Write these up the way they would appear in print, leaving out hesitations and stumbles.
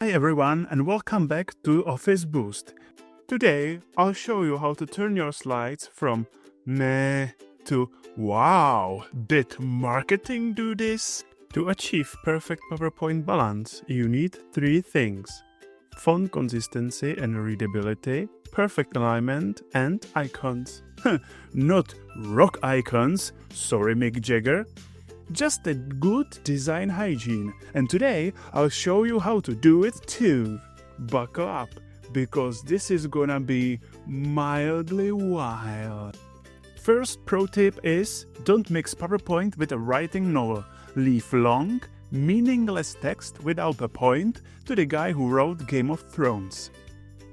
Hi everyone and welcome back to Office Boost. Today I'll show you how to turn your slides from meh to wow. Did marketing do this? To achieve perfect PowerPoint balance, you need three things: font consistency and readability, perfect alignment, and icons. Not rock icons, sorry Mick Jagger. Just a good design hygiene, and today I'll show you how to do it too. Buckle up, because this is gonna be mildly wild. First pro tip is don't mix PowerPoint with a writing novel. Leave long, meaningless text without a point to the guy who wrote Game of Thrones.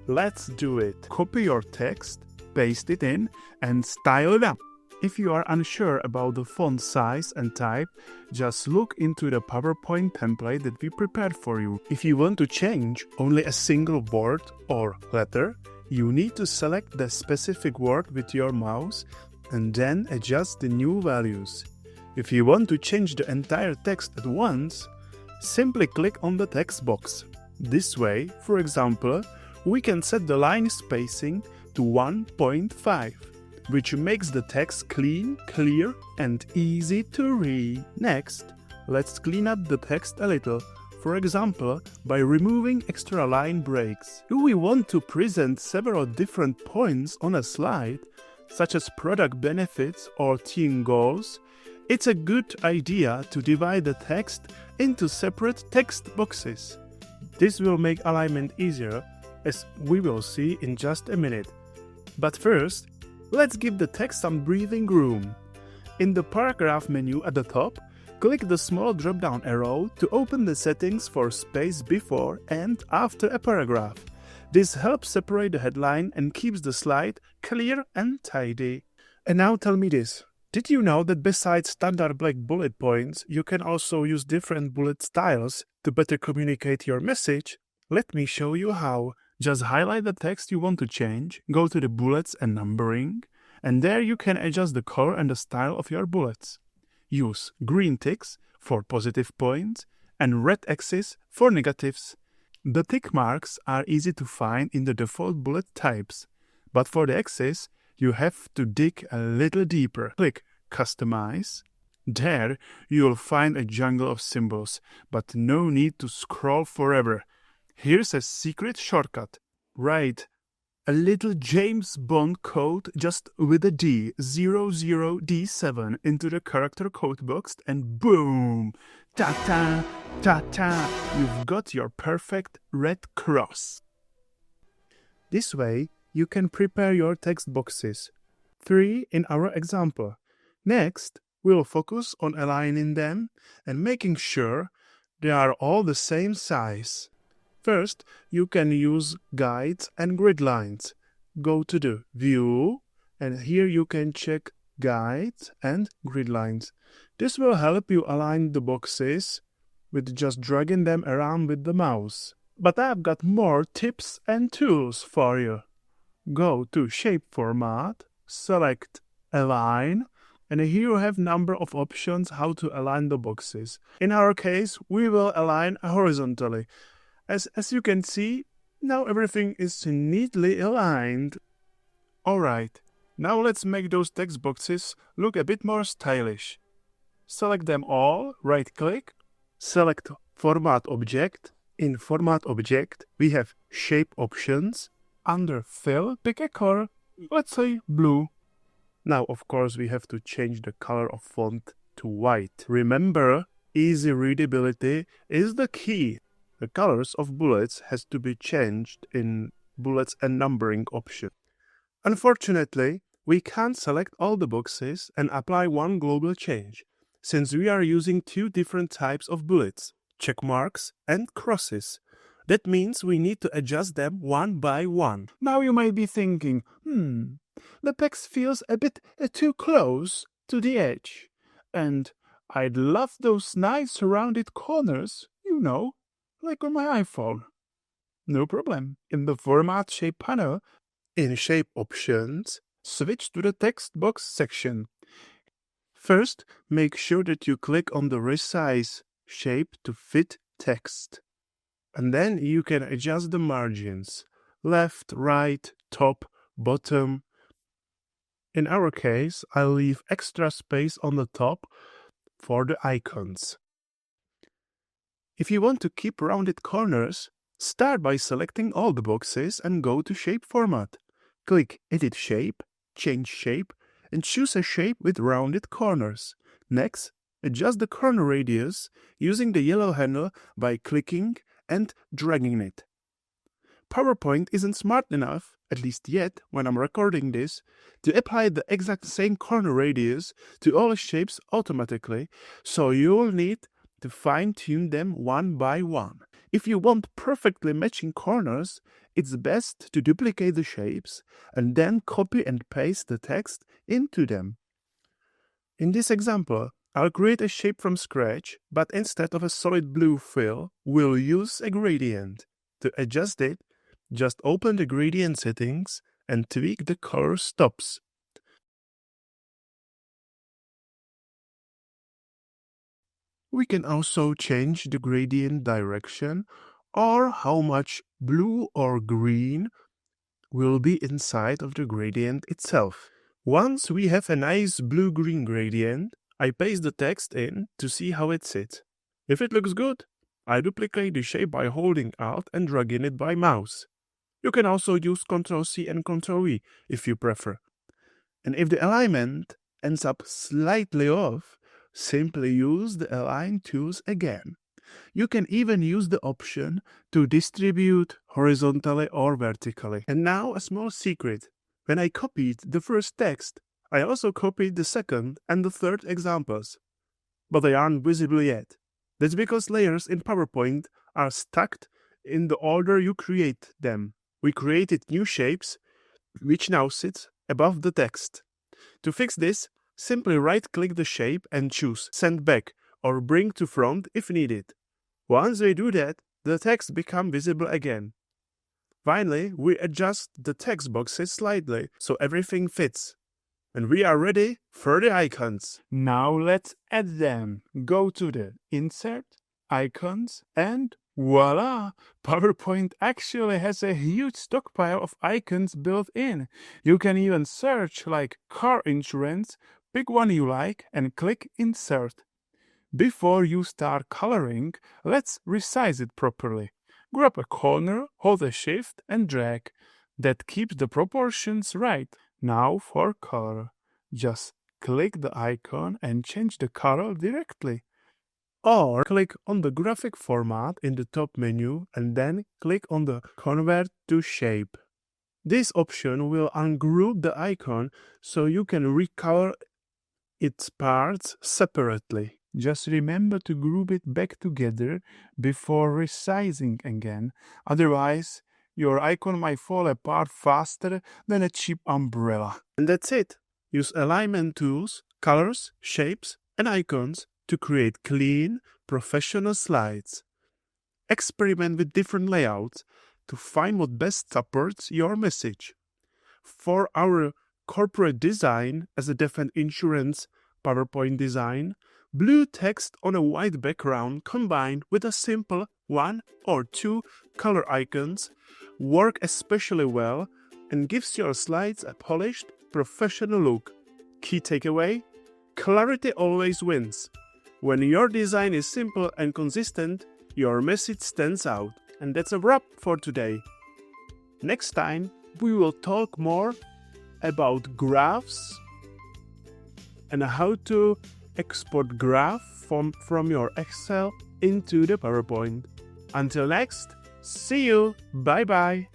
Let's do it. Copy your text, paste it in, and style it up. If you are unsure about the font size and type, just look into the PowerPoint template that we prepared for you. If you want to change only a single word or letter, you need to select the specific word with your mouse and then adjust the new values. If you want to change the entire text at once, simply click on the text box. This way, for example, we can set the line spacing to 1.5. which makes the text clean, clear, and easy to read. Next, let's clean up the text a little, for example, by removing extra line breaks. If we want to present several different points on a slide, such as product benefits or team goals, it's a good idea to divide the text into separate text boxes. This will make alignment easier, as we will see in just a minute. But first, let's give the text some breathing room. In the paragraph menu at the top, click the small drop-down arrow to open the settings for space before and after a paragraph. This helps separate the headline and keeps the slide clear and tidy. And now tell me this. Did you know that besides standard black bullet points, you can also use different bullet styles to better communicate your message? Let me show you how. Just highlight the text you want to change, go to the bullets and numbering, and there you can adjust the color and the style of your bullets. Use green ticks for positive points and red X's for negatives. The tick marks are easy to find in the default bullet types, but for the X's, you have to dig a little deeper. Click Customize. There you'll find a jungle of symbols, but no need to scroll forever. Here's a secret shortcut. Write a little James Bond code just with a D, 00D7 into the character code box and boom! Ta-ta! Ta-ta! You've got your perfect red cross. This way, you can prepare your text boxes. 3 in our example. Next, we'll focus on aligning them and making sure they are all the same size. First, you can use guides and grid lines. Go to the View, and here you can check Guides and Grid lines. This will help you align the boxes with just dragging them around with the mouse. But I've got more tips and tools for you. Go to Shape Format, select Align, and here you have number of options how to align the boxes. In our case, we will align horizontally. As you can see, now everything is neatly aligned. Alright, now let's make those text boxes look a bit more stylish. Select them all, right-click, select Format Object. In Format Object, we have Shape Options. Under Fill, pick a color, let's say blue. Now, of course, we have to change the color of font to white. Remember, easy readability is the key. The colors of bullets has to be changed in bullets and numbering option. Unfortunately, we can't select all the boxes and apply one global change, since we are using 2 different types of bullets, check marks and crosses. That means we need to adjust them one by one. Now you might be thinking, the text feels a bit too close to the edge, and I'd love those nice rounded corners, like on my iPhone. No problem. In the Format Shape panel, in Shape Options, switch to the Text Box section. First, make sure that you click on the Resize shape to fit text. And then you can adjust the margins, left, right, top, bottom. In our case, I'll leave extra space on the top for the icons. If you want to keep rounded corners, start by selecting all the boxes and go to Shape Format. Click Edit Shape, Change Shape, and choose a shape with rounded corners. Next, adjust the corner radius using the yellow handle by clicking and dragging it. PowerPoint isn't smart enough, at least yet when I'm recording this, to apply the exact same corner radius to all shapes automatically, so you'll need to fine-tune them one by one. If you want perfectly matching corners, it's best to duplicate the shapes and then copy and paste the text into them. In this example, I'll create a shape from scratch, but instead of a solid blue fill, we'll use a gradient. To adjust it, just open the gradient settings and tweak the color stops. We can also change the gradient direction or how much blue or green will be inside of the gradient itself. Once we have a nice blue-green gradient, I paste the text in to see how it sits. If it looks good, I duplicate the shape by holding Alt and dragging it by mouse. You can also use Ctrl-C and Ctrl-V if you prefer. And if the alignment ends up slightly off, simply use the Align tools again. You can even use the option to distribute horizontally or vertically. And now a small secret. When I copied the first text, I also copied the second and the third examples. But they aren't visible yet. That's because layers in PowerPoint are stacked in the order you create them. We created new shapes, which now sits above the text. To fix this, simply right-click the shape and choose Send Back or Bring to Front if needed. Once we do that, the text becomes visible again. Finally, we adjust the text boxes slightly so everything fits. And we are ready for the icons. Now let's add them. Go to the Insert, Icons, and voila! PowerPoint actually has a huge stockpile of icons built in. You can even search like car insurance, pick one you like and click Insert. Before you start coloring, let's resize it properly. Grab a corner, hold a shift and drag. That keeps the proportions right. Now for color. Just click the icon and change the color directly. Or click on the graphic format in the top menu and then click on the Convert to Shape. This option will ungroup the icon so you can recolor its parts separately. Just remember to group it back together before resizing again, otherwise your icon might fall apart faster than a cheap umbrella. And that's it. Use alignment tools, colors, shapes, and icons to create clean, professional slides. Experiment with different layouts to find what best supports your message. For our corporate design as a deaf and insurance PowerPoint design, blue text on a white background combined with a simple 1 or 2 color icons work especially well and gives your slides a polished, professional look. Key takeaway: clarity always wins. When your design is simple and consistent, your message stands out. And that's a wrap for today. Next time, we will talk more about graphs and how to export graph from your Excel into the PowerPoint. Until next, see you. Bye bye.